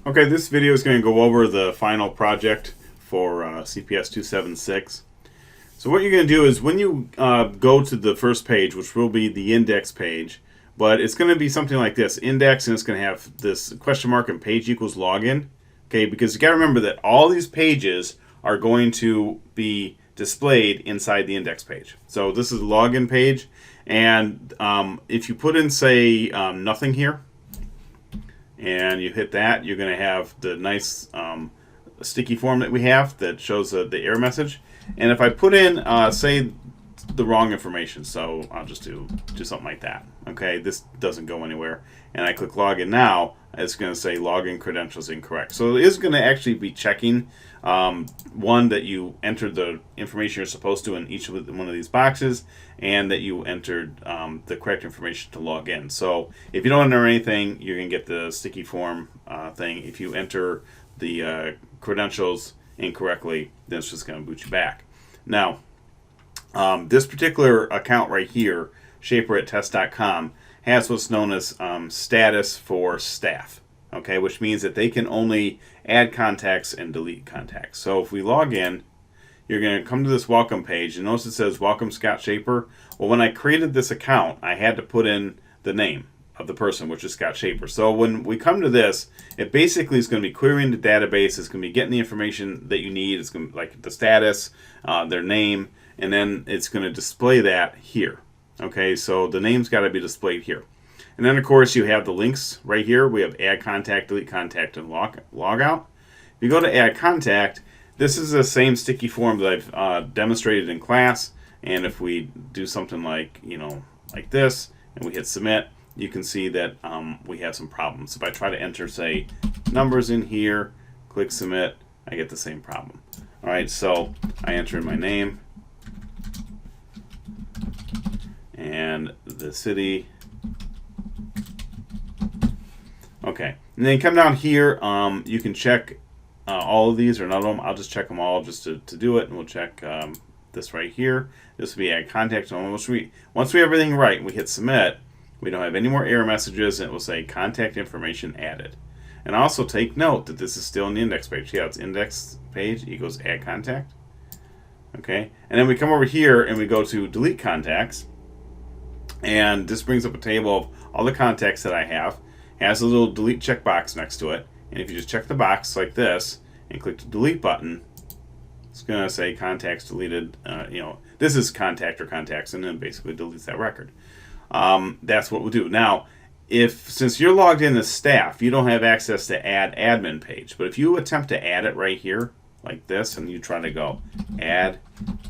Okay, this video is going to go over the final project for CPS 276. So what you're going to do is when you go to the first page, which will be the index page, but it's going to be something like this, index, and it's going to have this question mark and page equals login. Okay, because you got to remember that all these pages are going to be displayed inside the index page. So this is the login page, and if you put in, say, nothing here, and you hit that, you're going to have the nice sticky form that we have that shows the error message. And if I put in, say, the wrong information, so I'll just do something like that. Okay, this doesn't go anywhere. And I click login now, it's going to say login credentials incorrect. So it is going to actually be checking, one, that you entered the information you're supposed to in each of one of these boxes, and that you entered the correct information to log in. So if you don't enter anything, you're going to get the sticky form thing. If you enter the credentials incorrectly, then it's just going to boot you back. Now, this particular account right here, shaper@test.com, has what's known as status for staff, okay, which means that they can only add contacts and delete contacts. So if we log in, you're going to come to this welcome page, and notice it says welcome Scott Shaper. Well, when I created this account, I had to put in the name of the person, which is Scott Shaper. So when we come to this, it basically is going to be querying the database. It's going to be getting the information that you need. It's going to be like the status, their name, and then it's going to display that here. Okay, so the name's got to be displayed here. And then, of course, you have the links right here. We have add contact, delete contact, and log out. If you go to add contact, this is the same sticky form that I've demonstrated in class. And if we do something like, like this, and we hit submit, you can see that we have some problems. If I try to enter, say, numbers in here, click submit, I get the same problem. All right, so I enter in my name and the city. Okay, and then come down here. You can check all of these or none of them. I'll just check them all just to do it, and we'll check this right here. This will be add contact. Once we have everything right, we hit submit. We don't have any more error messages, and it will say contact information added. And also take note that this is still in the index page. Yeah, it's index page equals add contact. Okay, and then we come over here and we go to delete contacts, and this brings up a table of all the contacts that I have. It has a little delete checkbox next to it, and if you just check the box like this and click the delete button, it's going to say contacts deleted. This is contact or contacts, and then basically deletes that record. That's what we'll do. Now, since you're logged in as staff, you don't have access to add admin page. But if you attempt to add it right here, like this, and you try to go add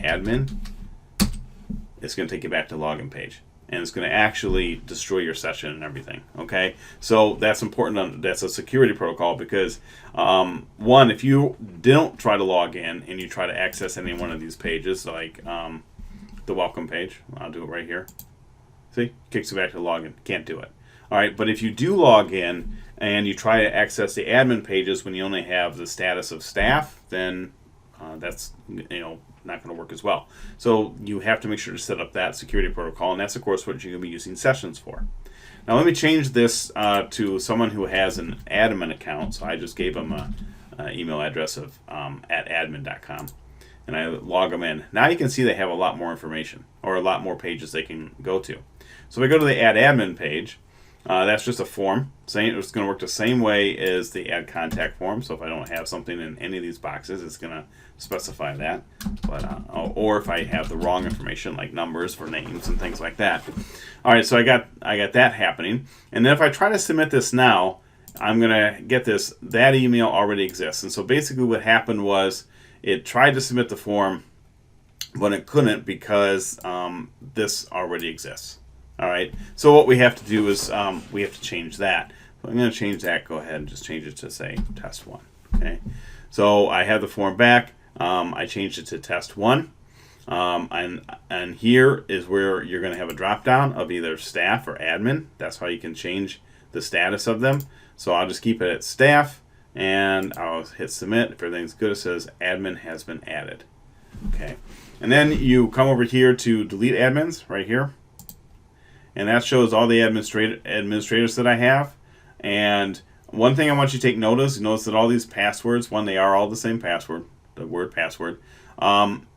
admin, it's going to take you back to login page. And it's going to actually destroy your session and everything. Okay, so that's important. That's a security protocol because, one, if you don't try to log in and you try to access any one of these pages, like the welcome page, I'll do it right here. See, kicks you back to login. Can't do it. All right, but if you do log in and you try to access the admin pages when you only have the status of staff, then that's not going to work as well. So you have to make sure to set up that security protocol, and that's of course what you're going to be using sessions for. Now let me change this to someone who has an admin account. So I just gave them an email address of @admin.com, and I log them in. Now you can see they have a lot more information or a lot more pages they can go to. So if I go to the add admin page, that's just a form. It's going to work the same way as the add contact form. So if I don't have something in any of these boxes, it's going to specify that. But or if I have the wrong information, like numbers for names and things like that. All right, so I got that happening. And then if I try to submit this now, I'm going to get this. That email already exists. And so basically what happened was it tried to submit the form, but it couldn't because this already exists. All right, so what we have to do is we have to change that. So I'm going to change that. Go ahead and just change it to, say, test 1. Okay, so I have the form back. I changed it to test 1. And here is where you're going to have a drop down of either staff or admin. That's how you can change the status of them. So I'll just keep it at staff, and I'll hit submit. If everything's good, it says admin has been added. Okay, and then you come over here to delete admins right here. And that shows all the administrators that I have. And one thing I want you to take notice that all these passwords, one, they are all the same password, the word password.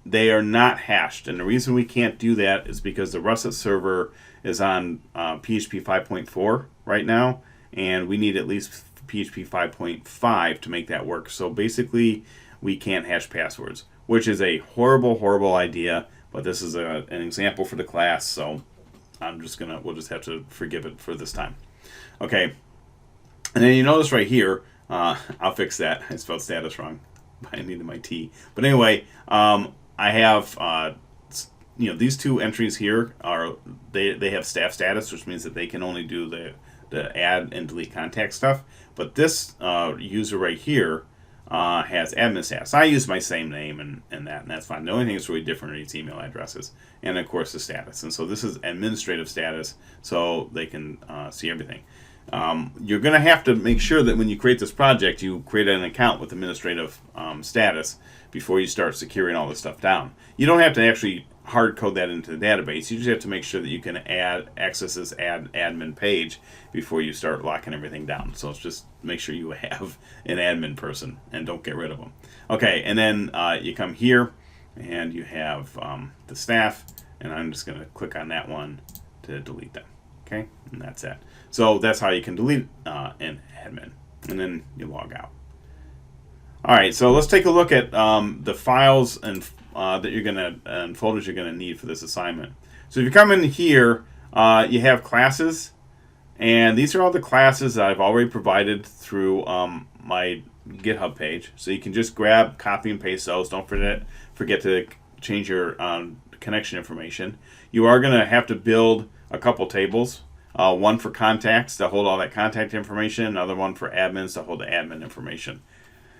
They are not hashed, and the reason we can't do that is because the Russet server is on PHP 5.4 right now, and we need at least PHP 5.5 to make that work. So basically, we can't hash passwords, which is a horrible, horrible idea. But this is an example for the class, so we'll just have to forgive it for this time. Okay, and then you notice right here, I'll fix that. I spelled status wrong. I needed my T. But anyway, I have these two entries here they have staff status, which means that they can only do the add and delete contact stuff. But this user right here has admin status. I use my same name and that's fine. The only thing that's really different are these email addresses and of course the status. And so this is administrative status, so they can see everything. You're going to have to make sure that when you create this project, you create an account with administrative status before you start securing all this stuff down. You don't have to actually hard code that into the database. You just have to make sure that you can access this admin page before you start locking everything down. So it's just make sure you have an admin person and don't get rid of them. Okay, and then you come here and you have the staff, and I'm just going to click on that one to delete them. Okay, and that's it. So that's how you can delete an admin, and then you log out. All right, so let's take a look at the files and that you're gonna and folders you're gonna need for this assignment. So if you come in here, you have classes, and these are all the classes that I've already provided through my GitHub page. So you can just grab, copy, and paste those. Don't forget to change your connection information. You are gonna have to build a couple tables. One for contacts to hold all that contact information, another one for admins to hold the admin information.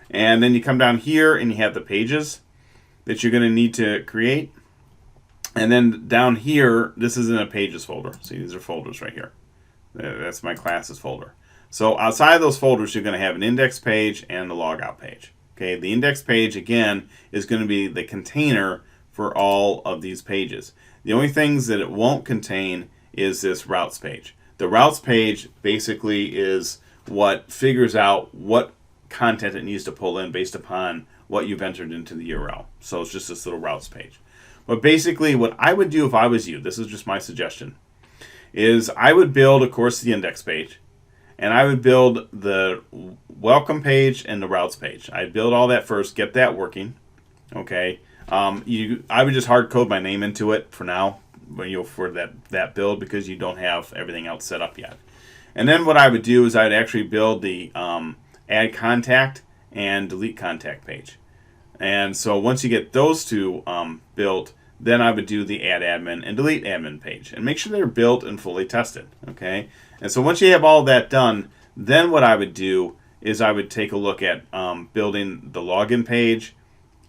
And then you come down here and you have the pages that you're going to need to create. And then down here, this is in a pages folder. See, these are folders right here. That's my classes folder. So outside of those folders, you're going to have an index page and a logout page. Okay, the index page, again, is going to be the container for all of these pages. The only things that it won't contain is this routes page. The routes page basically is what figures out what content it needs to pull in based upon what you've entered into the URL. So it's just this little routes page. But basically what I would do if I was you, this is just my suggestion, is I would build, of course, the index page, and I would build the welcome page and the routes page. I'd build all that first, get that working. Okay, I would just hard code my name into it for now, for that build, because you don't have everything else set up yet. And then what I would do is I'd actually build the add contact and delete contact page. And so once you get those two built, then I would do the add admin and delete admin page and make sure they're built and fully tested. Okay, and so once you have all that done, then what I would do is I would take a look at building the login page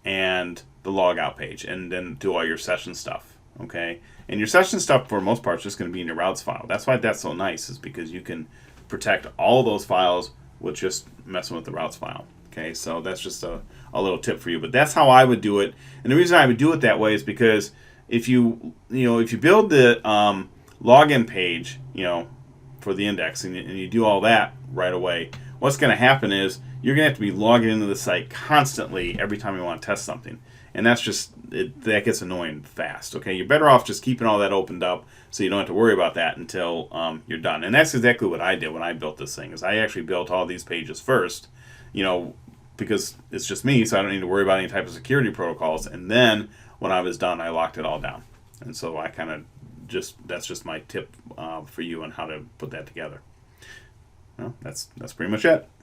and the logout page, and then do all your session stuff. Okay, and your session stuff for the most part is just going to be in your routes file. That's why that's so nice, is because you can protect all those files with just messing with the routes file. Okay, so that's just a little tip for you, but that's how I would do it. And the reason I would do it that way is because if you build the login page, for the index, and you do all that right away, what's going to happen is you're going to have to be logging into the site constantly every time you want to test something. And that's that gets annoying fast. Okay, you're better off just keeping all that opened up so you don't have to worry about that until you're done. And that's exactly what I did when I built this thing. Is I actually built all these pages first, because it's just me, so I don't need to worry about any type of security protocols. And then when I was done, I locked it all down. And so I kind of that's just my tip for you on how to put that together. Well, that's pretty much it.